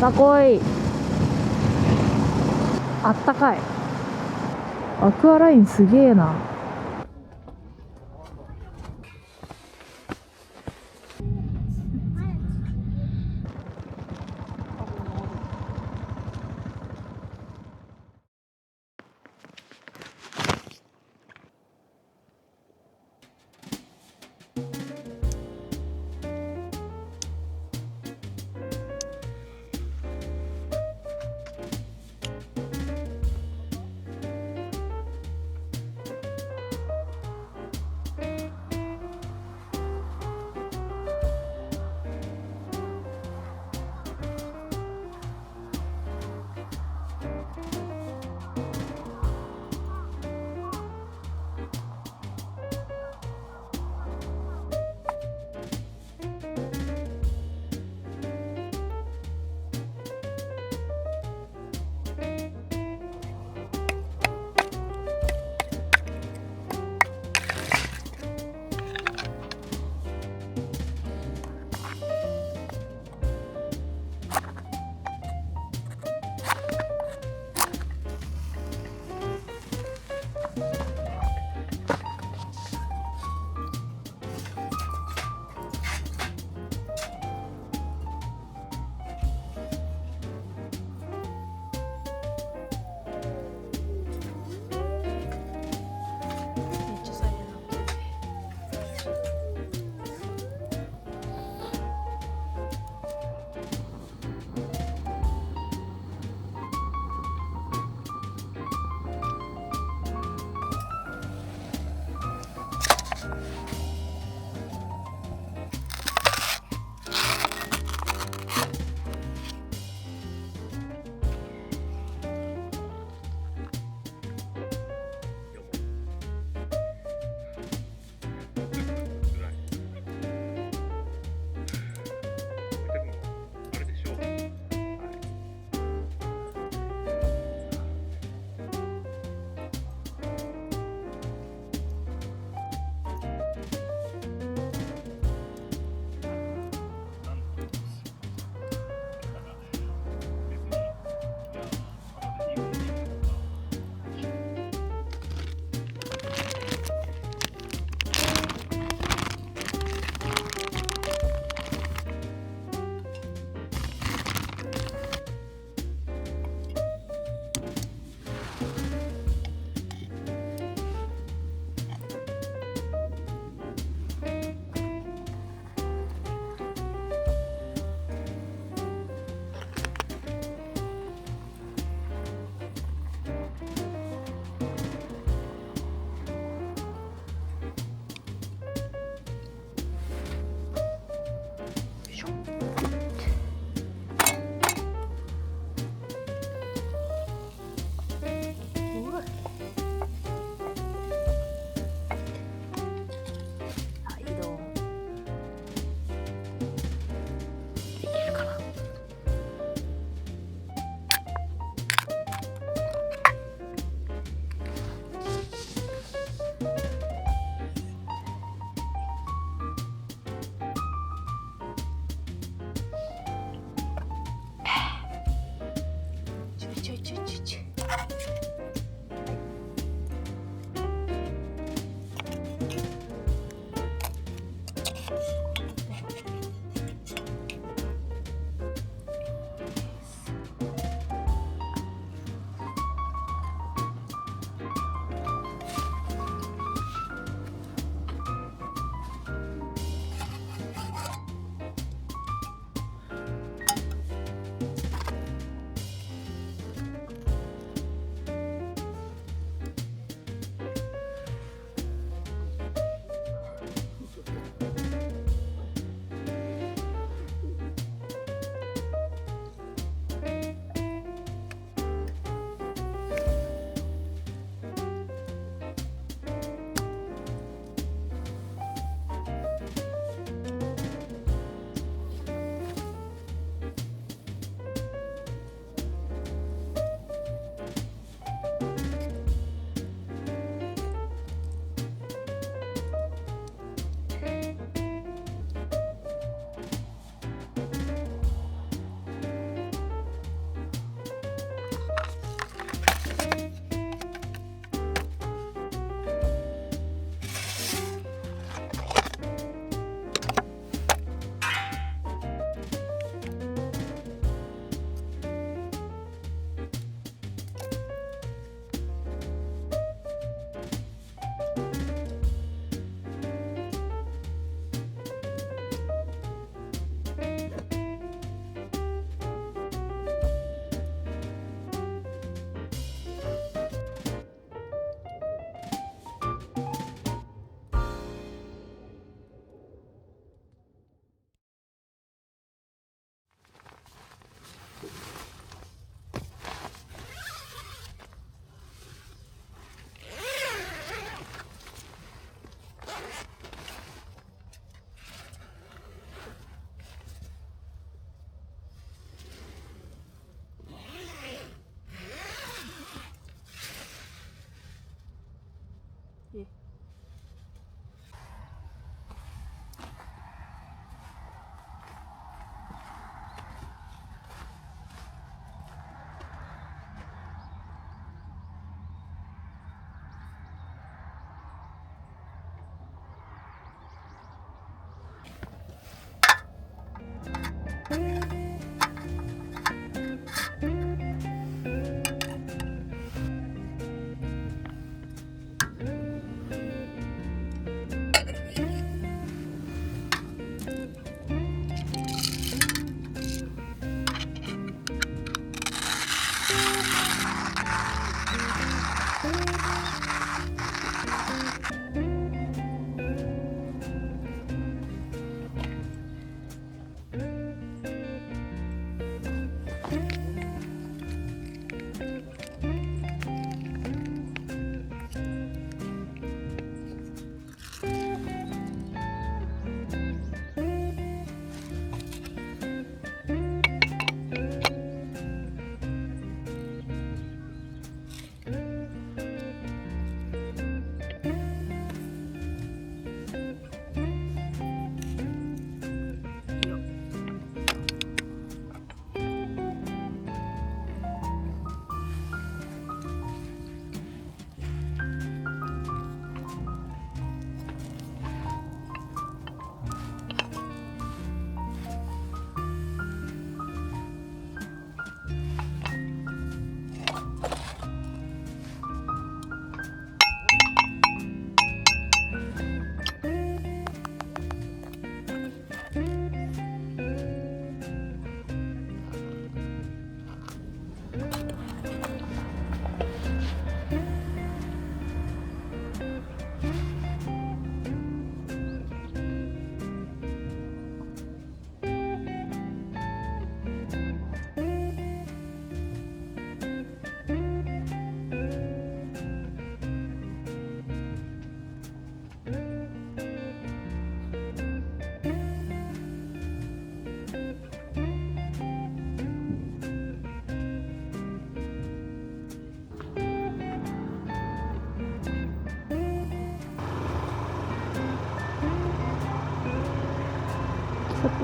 さあ来い。あったかい。アクアラインすげえな。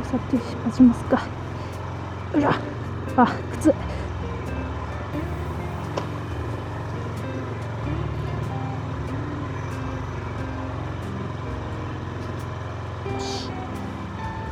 さて出発しますか。うら、あ、靴。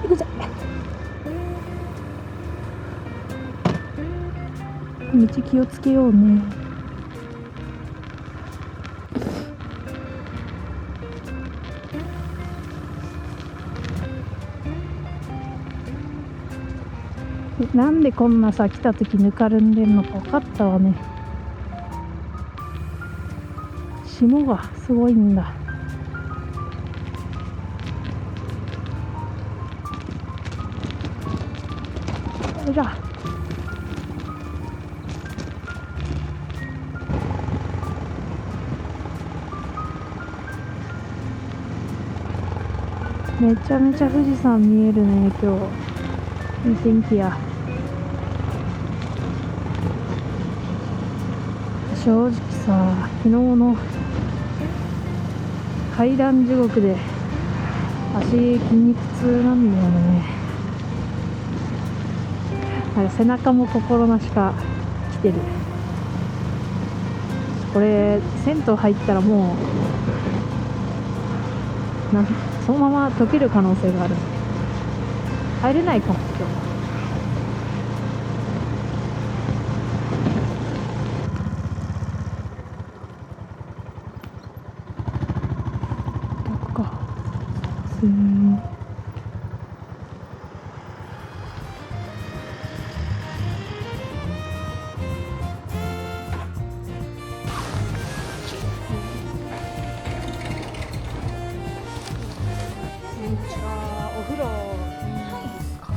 行くぜ。道気をつけようね。なんでこんなさ来た時ぬかるんでんのか分かったわね。霜がすごいんだ。よいしょ。めちゃめちゃ富士山見えるね今日。いい天気や。正直さ、昨日の階段地獄で足筋肉痛なんだよね。背中も心なしか来てる。これ銭湯入ったらもうそのまま溶ける可能性がある。入れないかも今日。お風呂いいですか？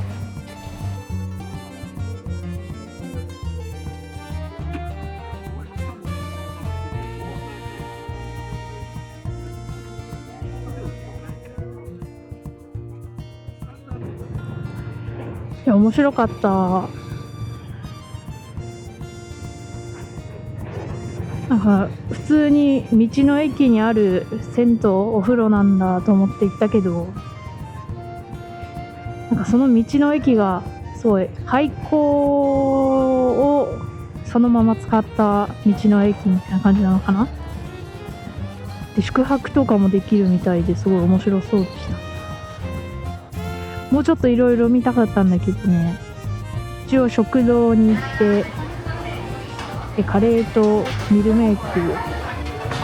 いや、面白かった。なんか普通に道の駅にある銭湯お風呂なんだと思って行ったけど、なんかその道の駅がすごい廃校をそのまま使った道の駅みたいな感じなのかな。で宿泊とかもできるみたいですごい面白そうでした。もうちょっといろいろ見たかったんだけどね。一応食堂に行ってカレーとミルメイク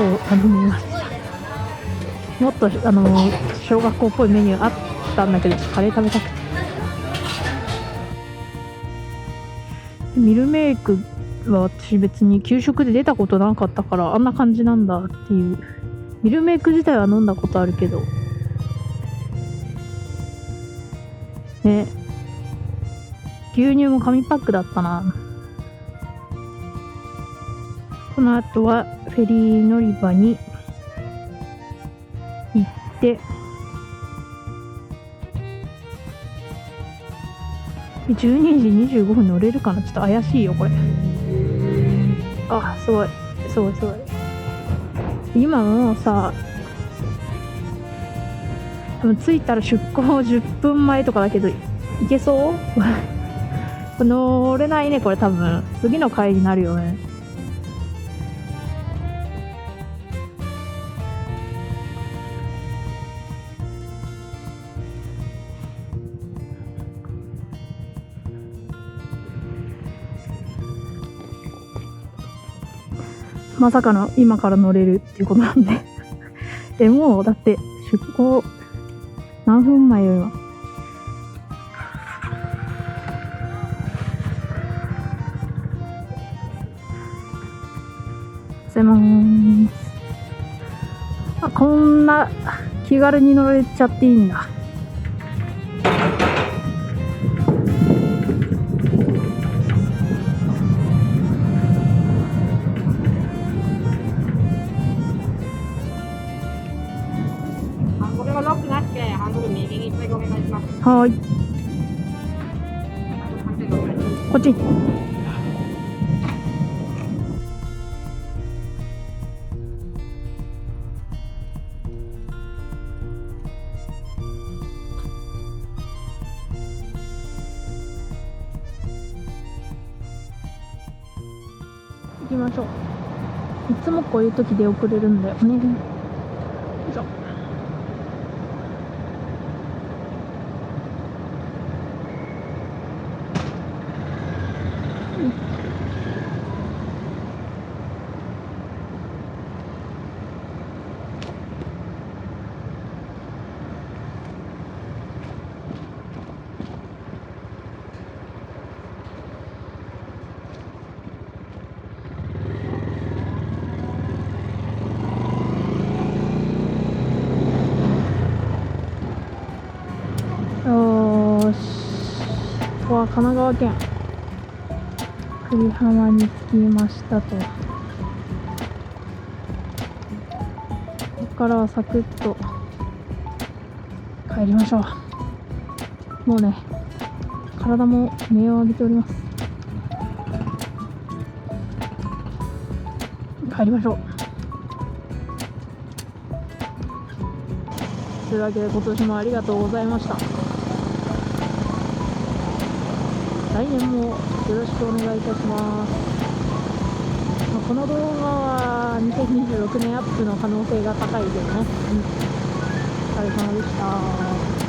を頼みました。もっと小学校っぽいメニューあったんだけど、カレー食べたくて。ミルメイクは私別に給食で出たことなかったから、あんな感じなんだっていう。ミルメイク自体は飲んだことあるけどね。牛乳も紙パックだったな。この後はフェリー乗り場に行って12時25分乗れるかな。ちょっと怪しいよこれ。あ、すごいすごいすごい。今もうさ、多分着いたら出港10分前とかだけどいけそう乗れないねこれ。多分次の回になるよね。まさかの今から乗れるっていうことなんでもうだって出港何分前よ。すいません。あ、こんな気軽に乗れちゃっていいんだ。これはロックなしでハンドル右にお願いします。はい。こっち。行きましょう。いつもこういう時で遅れるんだよね。よいしょ。よーし、ここは神奈川県久里浜に着きましたと。ここからはサクッと帰りましょう。もうね、体も音を上げております。帰りましょう。というわけで今年もありがとうございました。来年もよろしくお願いいたします。この動画は2026年アップの可能性が高いけどね。お疲れ様でした。